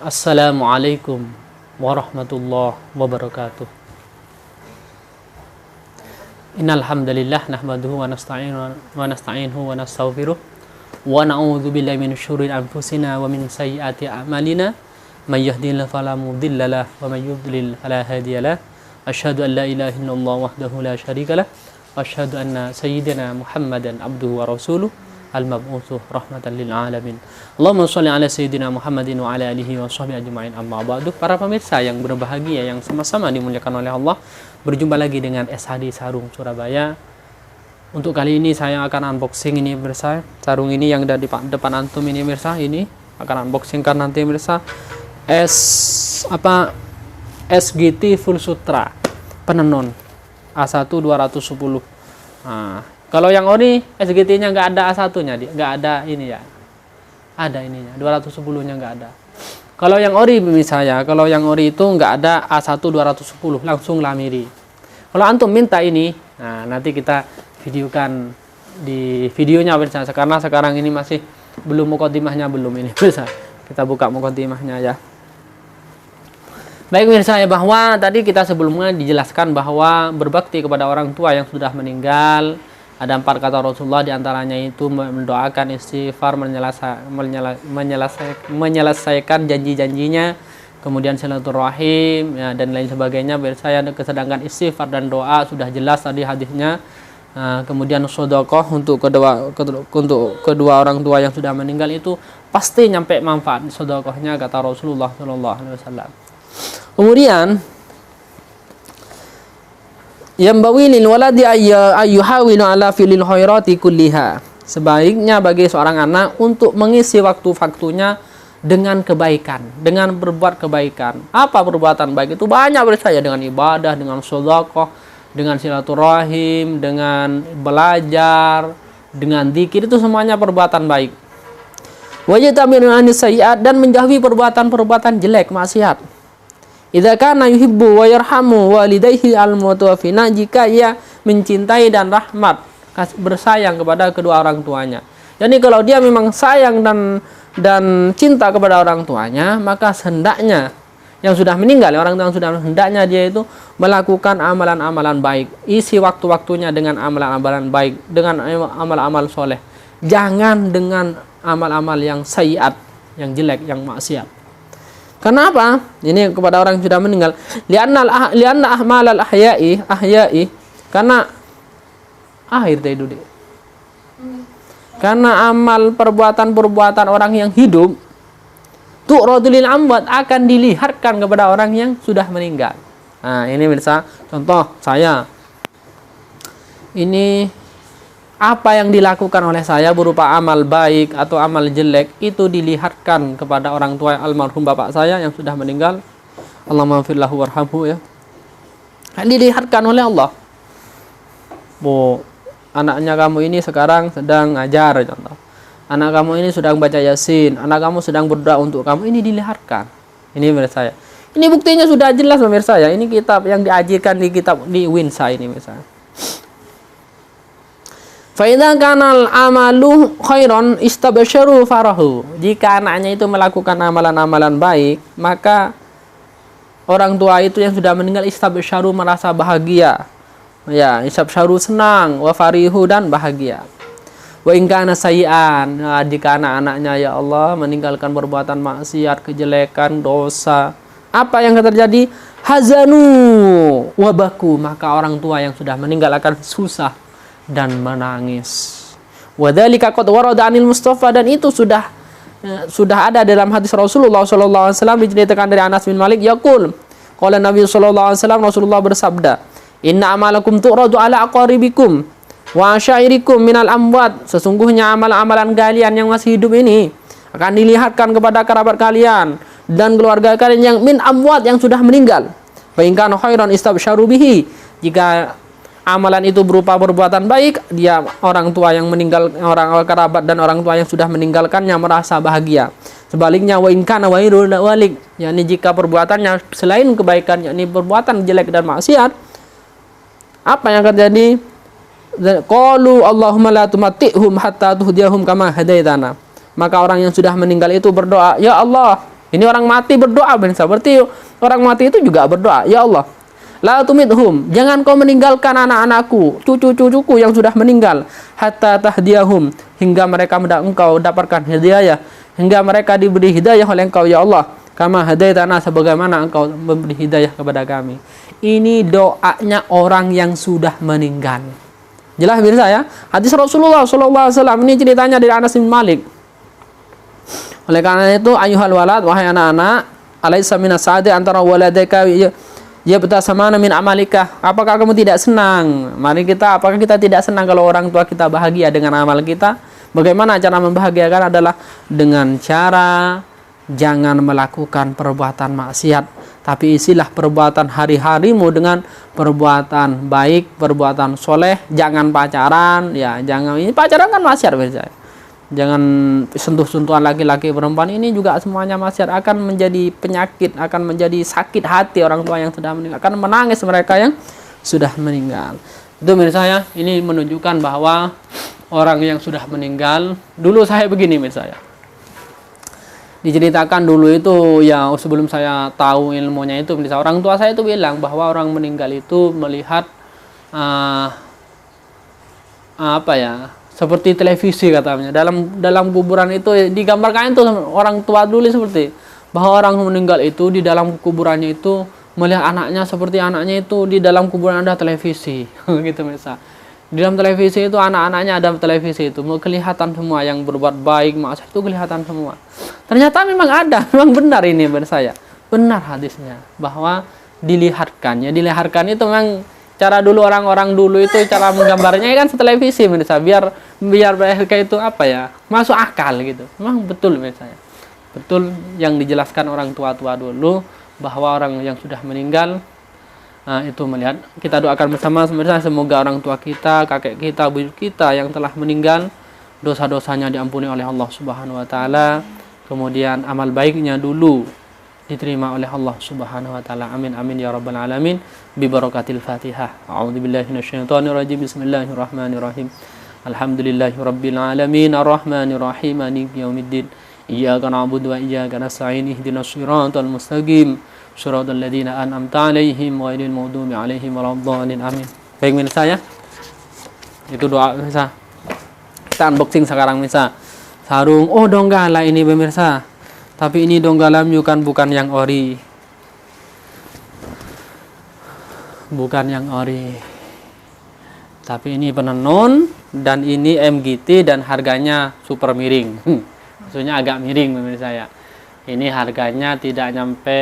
Assalamualaikum warahmatullahi wabarakatuh. Innal hamdalillah nahmaduhu wa nasta'inuhu wa nastaghfiruh wa na'udzu billahi min syururi anfusina wa min sayyiati a'malina may yahdihillahu fala mudhillalah wa may yudlil fala hadiyalah. Asyhadu an la ilaha illallah wahdahu la syarikalah wa asyhadu anna sayyidina Muhammadan abduhu wa rasuluh al-mab'utsu rahmatan lil alamin. Allahumma shalli ala sayyidina Muhammadin wa ala alihi wa sahbihi ajma'in, amma ba'du. Para pemirsa yang berbahagia yang sama-sama dimuliakan oleh Allah, berjumpa lagi dengan SHD Sarung Surabaya. Untuk kali ini saya akan unboxing ini pemirsa. Sarung ini yang ada di depan antum ini pemirsa, ini akan unboxing kan nanti pemirsa. SGT Full Sutra Penenun A1 210. Nah, kalau yang ori SGT-nya nggak ada A1-nya, nggak ada ini ya. Ada ininya, 210-nya nggak ada. Kalau yang ori misalnya, kalau yang ori itu nggak ada A1 210, langsung lamiri. Kalau antum minta ini, nah nanti kita videokan di videonya pemirsa, karena sekarang ini masih belum muqaddimahnya belum ini pemirsa. Kita buka muqaddimahnya ya. Baik pemirsa ya, bahwa tadi kita sebelumnya dijelaskan bahwa berbakti kepada orang tua yang sudah meninggal ada 4 kata Rasulullah, diantaranya itu mendoakan, istighfar, menyelesaikan janji-janjinya, kemudian silaturahim ya, dan lain sebagainya. Saya sedangkan istighfar dan doa sudah jelas tadi hadisnya. Kemudian sedekah untuk kedua orang tua yang sudah meninggal itu pasti nyampe manfaat sedekahnya, kata Rasulullah SAW. Kemudian yambawi lil waladi ayyuhawilu ala filil khairati kulliha. Sebaiknya bagi seorang anak untuk mengisi waktu-waktunya dengan kebaikan, dengan berbuat kebaikan. Apa perbuatan baik itu? Banyak bersaja, dengan ibadah, dengan sedekah, dengan silaturahim, dengan belajar, dengan zikir, itu semuanya perbuatan baik. Wajtami'u anis sayyi'at, dan menjauhi perbuatan-perbuatan jelek, maksiat. Idza kana yuhibbu wa yarhamu walidayhi al-mutawaffina, jika ia mencintai dan rahmat bersayang kepada kedua orang tuanya. Jadi kalau dia memang sayang dan cinta kepada orang tuanya, maka hendaknya yang sudah meninggal, orang tua yang sudah, hendaknya dia itu melakukan amalan-amalan baik, isi waktu-waktunya dengan amalan-amalan baik, dengan amal-amal soleh. Jangan dengan amal-amal yang sayyiat, yang jelek, yang maksiat. Kenapa? Ini kepada orang yang sudah meninggal. Lianna ahmalal ahya'i, karena akhir tadi dulu. Karena amal perbuatan orang yang hidup tu'radul amwat, akan dilihatkan kepada orang yang sudah meninggal. Nah, ini bisa contoh saya. Ini apa yang dilakukan oleh saya berupa amal baik atau amal jelek, itu dilihatkan kepada orang tua almarhum bapak saya yang sudah meninggal. Allahumma firlahu warhamhu ya. Dilihatkan oleh Allah. Bu, anaknya kamu ini sekarang sedang ngajar contoh. Anak kamu ini sedang baca Yasin, anak kamu sedang berdoa untuk kamu, ini dilihatkan. Ini menurut saya. Ini buktinya sudah jelas pemirsa ya. Ini kitab yang diajarkan di kitab di Winsa ini misalnya. Fa'idha kanal amalu khairan istabsyaru farahu. Jika anaknya itu melakukan amalan-amalan baik, maka orang tua itu yang sudah meninggal istabsyaru, merasa bahagia. Ya, istabsyaru senang, wa farihu, dan bahagia. Wa in kana sayyi'an, jika anak-anaknya ya Allah meninggalkan perbuatan maksiat, kejelekan, dosa, apa yang akan terjadi? Hazanu wa baku, maka orang tua yang sudah meninggal akan susah dan menangis. Wadzalika qad warada 'anil Mustafa, dan itu sudah ada dalam hadis Rasulullah sallallahu alaihi wasallam, diceritakan dari Anas bin Malik yaqul, qala Nabi sallallahu alaihi wasallam, Rasulullah bersabda, inna amalakum tu'radu ala aqaribikum wa asyairikum minal amwat, sesungguhnya amalan-amalan kalian yang masih hidup ini akan dilihatkan kepada kerabat kalian dan keluarga kalian yang min amwat, yang sudah meninggal. Fa in kana khairan istabsyaru bihi, jika amalan itu berupa perbuatan baik, dia orang tua yang meninggal, orang kerabat dan orang tua yang sudah meninggalkannya merasa bahagia. Sebaliknya wa in kana wairul walik, yakni jika perbuatannya selain kebaikan, yakni perbuatan jelek dan maksiat, apa yang akan terjadi? Qalu Allahumma la tumattihum hatta tuhdiyahum kama hadaitana. Maka orang yang sudah meninggal itu berdoa, ya Allah, Ini orang mati berdoa pemirsa. Berarti orang mati itu juga berdoa, ya Allah, la tumidhum, jangan kau meninggalkan anak-anakku, cucu-cucuku yang sudah meninggal, hatta tahdiyahum, hingga mereka engkau dapatkan hidayah, hingga mereka diberi hidayah oleh engkau ya Allah, kama hadaitana, sebagaimana engkau memberi hidayah kepada kami. Ini doanya orang yang sudah meninggal. Jelas pemirsa ya. Hadis Rasulullah SAW ini ceritanya dari Anas bin Malik. Oleh karena itu, ayuhal walad, wahai anak-anak, alaysa minas sa'ati antara waladaka ya betasamana min amalika. Apakah kamu tidak senang? Apakah kita tidak senang kalau orang tua kita bahagia dengan amal kita? Bagaimana cara membahagiakan adalah dengan cara jangan melakukan perbuatan maksiat, tapi isilah perbuatan hari-harimu dengan perbuatan baik, perbuatan soleh. Jangan pacaran, ya jangan, ini pacaran kan maksiat biasanya. Jangan sentuh-sentuhan laki-laki perempuan, ini juga semuanya maksiat, akan menjadi penyakit, akan menjadi sakit hati orang tua yang sudah meninggal, akan menangis mereka yang sudah meninggal. Itu menurut saya ini menunjukkan bahwa orang yang sudah meninggal, dulu saya begini menurut saya. Diceritakan dulu itu ya, sebelum saya tahu ilmunya itu, misalnya orang tua saya itu bilang bahwa orang meninggal itu melihat apa ya, seperti televisi katanya. Dalam kuburan itu digambarkan itu orang tua dulu seperti bahwa orang meninggal itu di dalam kuburannya itu melihat anaknya, seperti anaknya itu di dalam kuburan ada televisi gitu misalnya. Di dalam televisi itu anak-anaknya ada televisi itu, mau kelihatan semua yang berbuat baik, maksiat itu kelihatan semua. Ternyata memang ada, memang benar ini menurut saya. Benar hadisnya bahwa dilihatkan itu memang cara dulu orang-orang dulu itu cara menggambarnya kan televisi menurut saya, biar mereka itu apa ya, masuk akal gitu. Memang betul menurut saya. Betul yang dijelaskan orang tua-tua dulu bahwa orang yang sudah meninggal itu melihat. Kita doakan bersama semoga orang tua kita, kakek kita, buyut kita yang telah meninggal dosa-dosanya diampuni oleh Allah Subhanahu wa taala, kemudian amal baiknya dulu diterima oleh Allah Subhanahu wa taala. Amin amin ya rabbal alamin bi barakatil Fatihah. A'udzubillahi minasyaitonir rajim. Bismillahirrahmanirrahim. Alhamdulillahirabbil alamin arrahmanir rahim maliki yaumiddin. Iyyaka na'budu wa iyyaka nasta'in ihdinas siratal mustaqim. Suratul ladzina an'amta 'alaihim ghairil maghdubi 'alaihim waladdallin. Amin. Baik pemirsa ya. Itu doa pemirsa. Kita unboxing sekarang pemirsa. Sarung donggala ini pemirsa. Tapi ini donggala bukan yang ori. Bukan yang ori. Tapi ini penenun dan ini MGT dan harganya super miring. Maksudnya agak miring pemirsa ya. Ini harganya tidak nyampe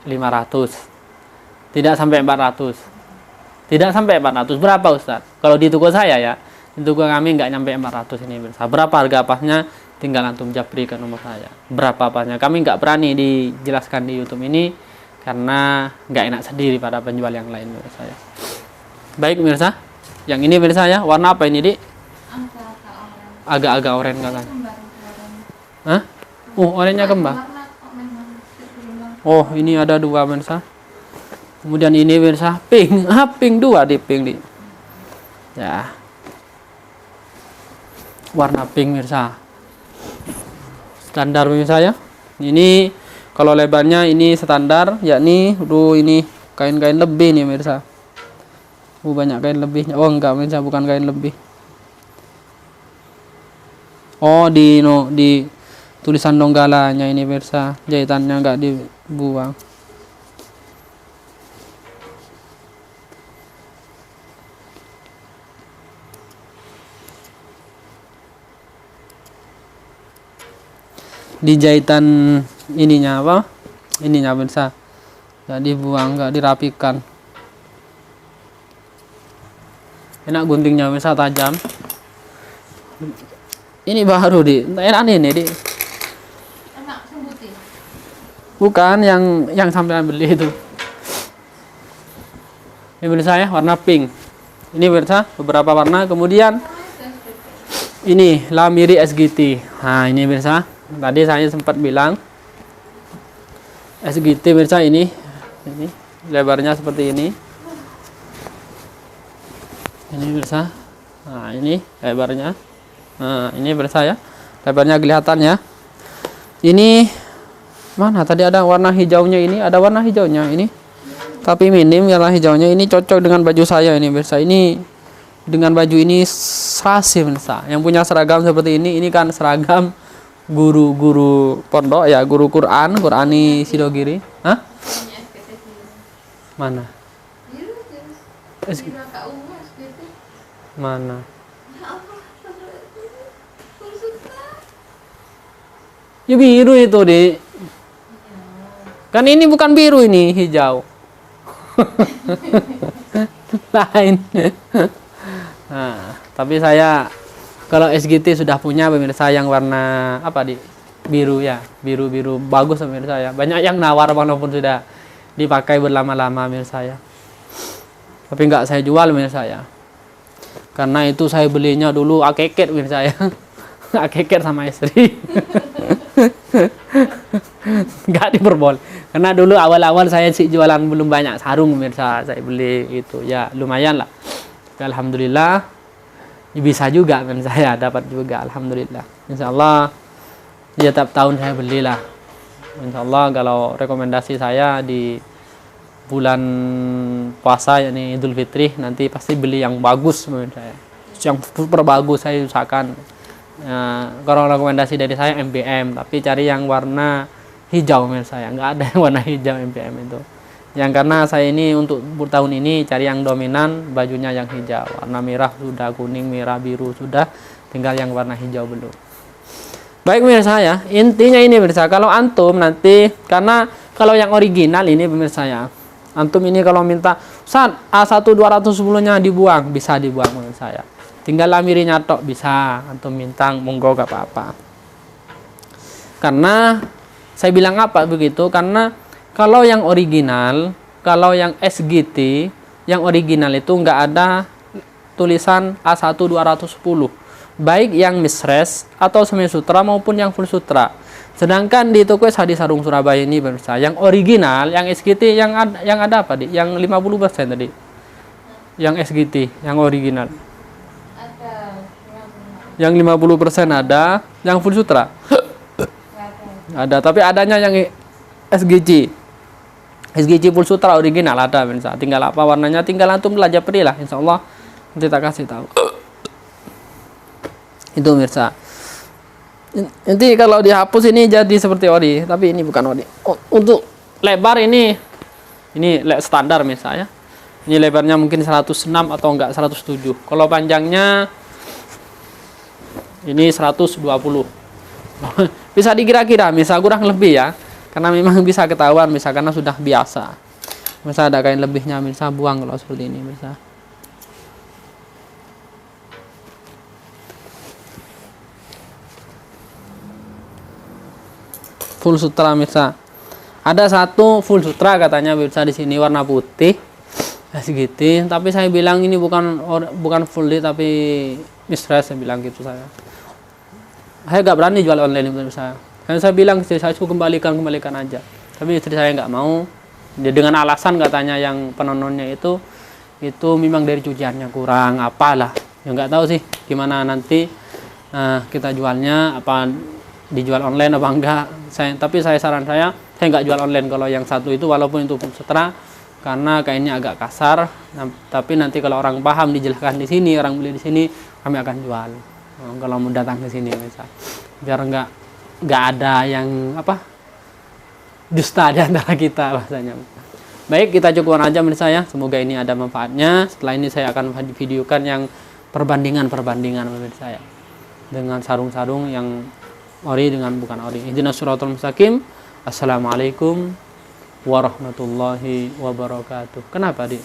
500, tidak sampai 400, tidak sampai 400. Berapa Ustaz? Kalau di toko saya ya, di toko kami nggak nyampe 400 ini pemirsa. Berapa harga pasnya? Tinggal antum japri ke nomor saya. Berapa pasnya? Kami nggak berani dijelaskan di YouTube ini karena nggak enak sendiri pada penjual yang lain pemirsa ya. Baik pemirsa, yang ini pemirsa ya, warna apa ini Dik? Agak-agak oranye kan? Hah? Oranye kembang. Oh, ini ada dua pemirsa. Kemudian ini pemirsa pink, pink dua di pink di. Ya. Warna pink pemirsa. Standar pemirsa ya. Ini kalau lebarnya ini standar, yakni ini kain-kain lebih nih pemirsa. Banyak kain lebihnya. Oh, enggak pemirsa, bukan kain lebih. Oh, di tulisan donggalanya ini pemirsa, jahitannya enggak dibuang. Di jahitan ininya apa? Ininya pemirsa. Enggak dibuang, enggak dirapikan. Enak guntingnya pemirsa, tajam. Ini baru enak ini Di. Bukan yang sampean beli itu. Ini beli saya warna pink. Ini pemirsa beberapa warna. Kemudian ini Lamiri SGT. Nah ini pemirsa. Tadi saya sempat bilang SGT pemirsa ini lebarnya seperti ini. Ini pemirsa. Nah ini lebarnya. Nah ini pemirsa ya. Lebarnya kelihatan ya. Ini Mana tadi ada warna hijaunya ini, ada warna hijaunya ini. Tapi minim warna hijaunya ini cocok dengan baju saya ini pemirsa. Ini dengan baju ini serasi pemirsa. Yang punya seragam seperti ini kan seragam guru-guru pondok ya, guru Quran, Qurani Sidogiri. Hah? Mana? Mana? Ya biru itu, Dik. Kan ini bukan biru, ini hijau. Lain. Nah, tapi saya kalau SGT sudah punya pemirsa yang warna apa, Dik? Biru ya, biru-biru bagus pemirsa ya. Banyak yang nawar walaupun sudah dipakai berlama-lama pemirsa ya. Tapi enggak saya jual pemirsa ya. Karena itu saya belinya dulu akeket pemirsa ya. Akeket sama istri. Enggak diperboleh. Karena dulu awal-awal saya sih jualan belum banyak sarung pemirsa, saya beli itu ya lumayan lah. Alhamdulillah bisa juga kan saya dapat juga alhamdulillah. Insyaallah ya tiap tahun saya belilah. Insyaallah kalau rekomendasi saya di bulan puasa yakni Idul Fitri nanti pasti beli yang bagus menurut saya. Yang super bagus saya usahakan. Kalau rekomendasi dari saya MBM, tapi cari yang warna hijau menurut saya. Nggak ada yang warna hijau MBM itu. Yang karena saya ini untuk tahun ini cari yang dominan bajunya yang hijau. Warna merah sudah, kuning, merah, biru sudah, tinggal yang warna hijau belum. Baik pemirsa ya, intinya ini pemirsa, kalau antum nanti karena kalau yang original ini pemirsa ya, antum ini kalau minta Ustaz A1 210-nya dibuang, bisa dibuang pemirsa ya. Tinggal lamirinya tok bisa, antum minta monggo gak apa-apa. Karena saya bilang apa begitu? Karena kalau yang original, kalau yang SGT, yang original itu nggak ada tulisan A1 210. Baik yang misres atau semi sutra maupun yang full sutra. Sedangkan di toko Hadi Sarung Surabaya ini pemirsa, yang original, yang SGT yang ada apa, Dik? Yang 50% tadi. Yang SGT, yang original. Yang 50% ada, yang full sutra. Ada, tapi adanya yang SGC. SGC full sutra original ada pemirsa. Tinggal apa warnanya, tinggal antum belajar lah, insyaallah nanti tak kasih tahu. Itu pemirsa. Nanti kalau dihapus ini jadi seperti ori, tapi ini bukan ori. Untuk lebar ini standar misalnya. Ini lebarnya mungkin 106 atau enggak 107. Kalau panjangnya ini 120. Bisa dikira-kira, misal kurang lebih ya. Karena memang bisa ketahuan, misal karena sudah biasa. Misal ada kain lebihnya, misal buang kalau seperti ini, misal. Full sutra misal. Ada satu full sutra katanya bisa di sini warna putih. Segitu, tapi saya bilang ini bukan full day tapi misres, saya bilang gitu saya. Saya nggak berani jual online menurut saya. Karena saya bilang istri saya suruh kembalikan aja. Tapi istri saya nggak mau. Dia dengan alasan katanya yang penontonnya itu memang dari cuciannya kurang apalah. Ya nggak tahu sih gimana nanti kita jualnya, apa dijual online apa enggak. Tapi saran saya nggak jual online kalau yang satu itu, walaupun itu sutra, karena kainnya agak kasar. Tapi nanti kalau orang paham dijelaskan di sini, orang beli di sini, kami akan jual. Kalau mau datang ke sini misal, biar nggak ada yang dusta di antara kita bahasanya. Baik, kita cukupkan aja menurut saya. Semoga ini ada manfaatnya. Setelah ini saya akan videokan yang perbandingan menurut saya dengan sarung-sarung yang ori dengan bukan ori. Ihdinas siratal mustaqim. Assalamualaikum warahmatullahi wabarakatuh. Kenapa, Dik?